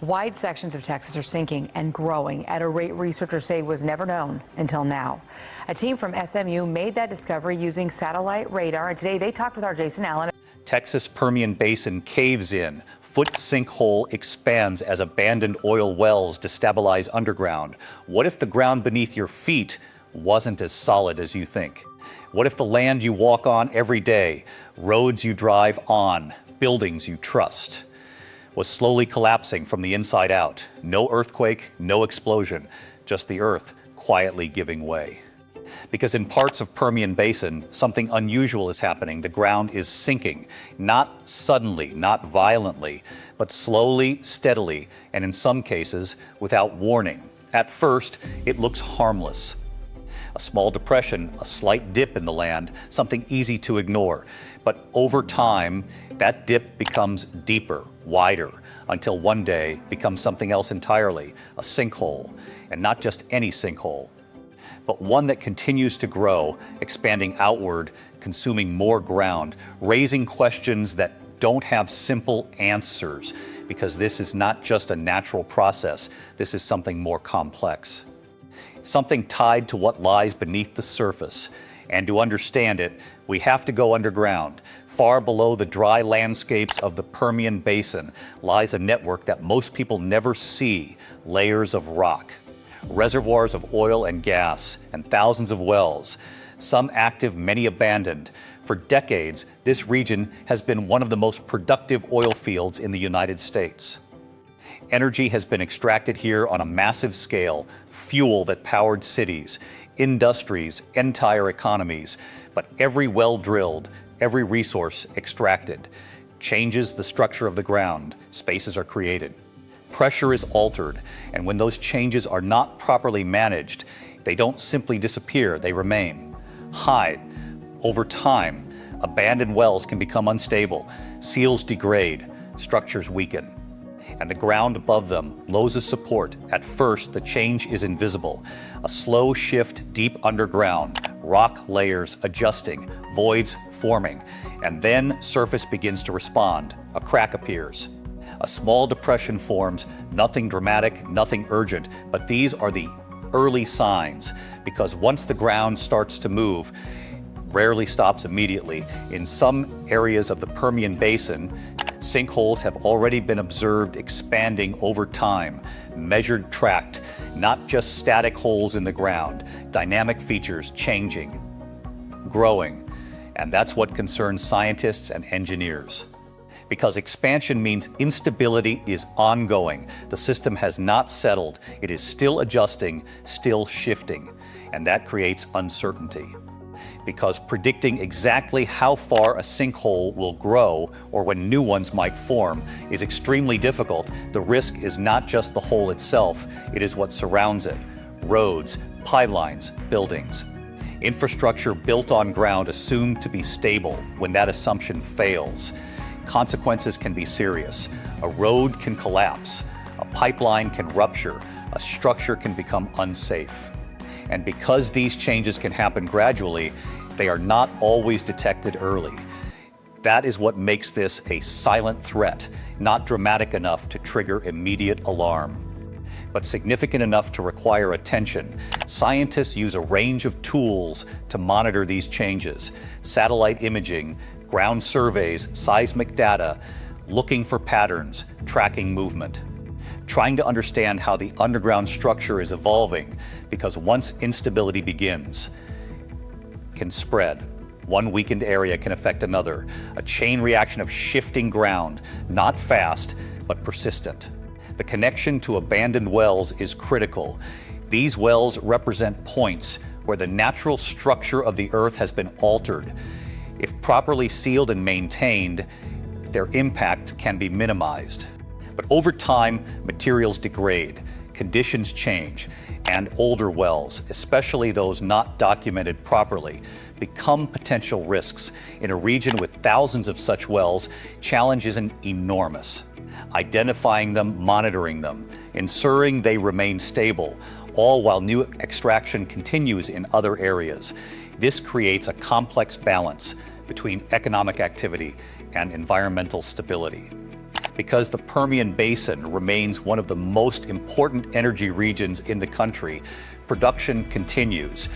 Wide sections of Texas are sinking and growing at a rate researchers say was never known until now. A team from SMU made that discovery using satellite radar, and today they talked with our Jason Allen. Texas Permian Basin caves in. Foot sinkhole expands as abandoned oil wells destabilize underground. What if the ground beneath your feet wasn't as solid as you think? What if the land you walk on every day, roads you drive on, buildings you trust, was slowly collapsing from the inside out? No earthquake, no explosion, just the earth quietly giving way. Because in parts of Permian Basin, something unusual is happening. The ground is sinking, not suddenly, not violently, but slowly, steadily, and in some cases, without warning. At first, it looks harmless. A small depression, a slight dip in the land, something easy to ignore. But over time, that dip becomes deeper, wider, until one day becomes something else entirely, a sinkhole. And not just any sinkhole, but one that continues to grow, expanding outward, consuming more ground, raising questions that don't have simple answers, because this is not just a natural process, this is something more complex. Something tied to what lies beneath the surface. And to understand it, we have to go underground. Far below the dry landscapes of the Permian Basin lies a network that most people never see, layers of rock. Reservoirs of oil and gas, and thousands of wells, some active, many abandoned. For decades, this region has been one of the most productive oil fields in the United States. Energy has been extracted here on a massive scale, fuel that powered cities, industries, entire economies. But every well drilled, every resource extracted, changes the structure of the ground. Spaces are created. Pressure is altered, and when those changes are not properly managed, they don't simply disappear, they remain. Hide. Over time, abandoned wells can become unstable, seals degrade, structures weaken, and the ground above them loses support. At first, the change is invisible. A slow shift deep underground, rock layers adjusting, voids forming, and then surface begins to respond. A crack appears. A small depression forms, nothing dramatic, nothing urgent, but these are the early signs, because once the ground starts to move, rarely stops immediately. In some areas of the Permian Basin, sinkholes have already been observed expanding over time, measured, tracked, not just static holes in the ground, dynamic features changing, growing, and that's what concerns scientists and engineers. Because expansion means instability is ongoing. The system has not settled. It is still adjusting, still shifting, and that creates uncertainty. Because predicting exactly how far a sinkhole will grow or when new ones might form is extremely difficult. The risk is not just the hole itself, it is what surrounds it. Roads, pipelines, buildings. Infrastructure built on ground assumed to be stable. When that assumption fails, consequences can be serious. A road can collapse, a pipeline can rupture, a structure can become unsafe. And because these changes can happen gradually, they are not always detected early. That is what makes this a silent threat, not dramatic enough to trigger immediate alarm, but significant enough to require attention. Scientists use a range of tools to monitor these changes: satellite imaging, ground surveys, seismic data, looking for patterns, tracking movement, trying to understand how the underground structure is evolving, because once instability begins, it can spread. One weakened area can affect another, a chain reaction of shifting ground, not fast, but persistent. The connection to abandoned wells is critical. These wells represent points where the natural structure of the earth has been altered. If properly sealed and maintained, their impact can be minimized. But over time, materials degrade, conditions change, and older wells, especially those not documented properly, become potential risks. In a region with thousands of such wells, challenge is enormous. Identifying them, monitoring them, ensuring they remain stable, all while new extraction continues in other areas. This creates a complex balance between economic activity and environmental stability. Because the Permian Basin remains one of the most important energy regions in the country, production continues,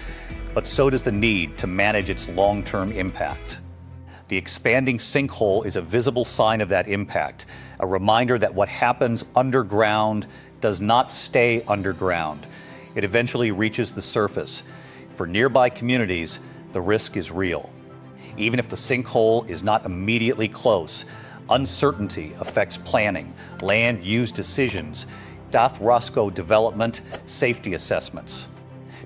but so does the need to manage its long-term impact. The expanding sinkhole is a visible sign of that impact, a reminder that what happens underground does not stay underground. It eventually reaches the surface. For nearby communities, the risk is real. Even if the sinkhole is not immediately close, uncertainty affects planning, land use decisions, Dath Roscoe development, safety assessments.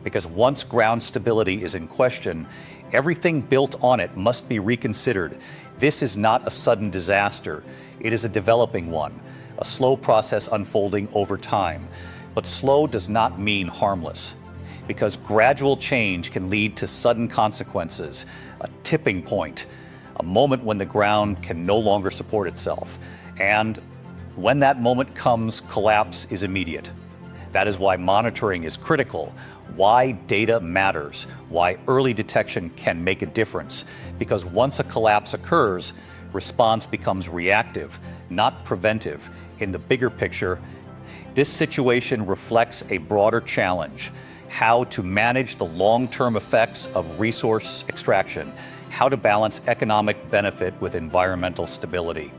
Because once ground stability is in question, everything built on it must be reconsidered. This is not a sudden disaster. It is a developing one, a slow process unfolding over time. But slow does not mean harmless, because gradual change can lead to sudden consequences, a tipping point, a moment when the ground can no longer support itself. And when that moment comes, collapse is immediate. That is why monitoring is critical, why data matters, why early detection can make a difference. Because once a collapse occurs, response becomes reactive, not preventive. In the bigger picture, this situation reflects a broader challenge: how to manage the long-term effects of resource extraction, how to balance economic benefit with environmental stability,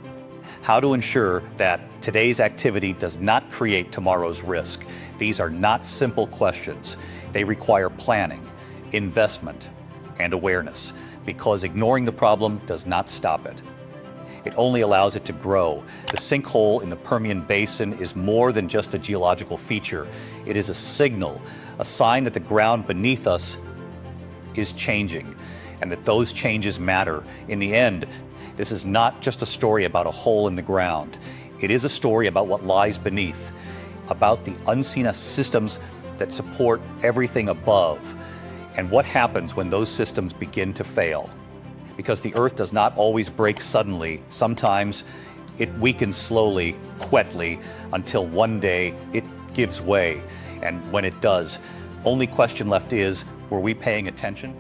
how to ensure that today's activity does not create tomorrow's risk. These are not simple questions. They require planning, investment, and awareness, because ignoring the problem does not stop it. It only allows it to grow. The sinkhole in the Permian Basin is more than just a geological feature. It is a signal, a sign that the ground beneath us is changing, and that those changes matter. In the end, this is not just a story about a hole in the ground. It is a story about what lies beneath, about the unseen systems that support everything above, and what happens when those systems begin to fail. Because the earth does not always break suddenly. Sometimes it weakens slowly, quietly, until one day it gives way. And when it does, only question left is, were we paying attention?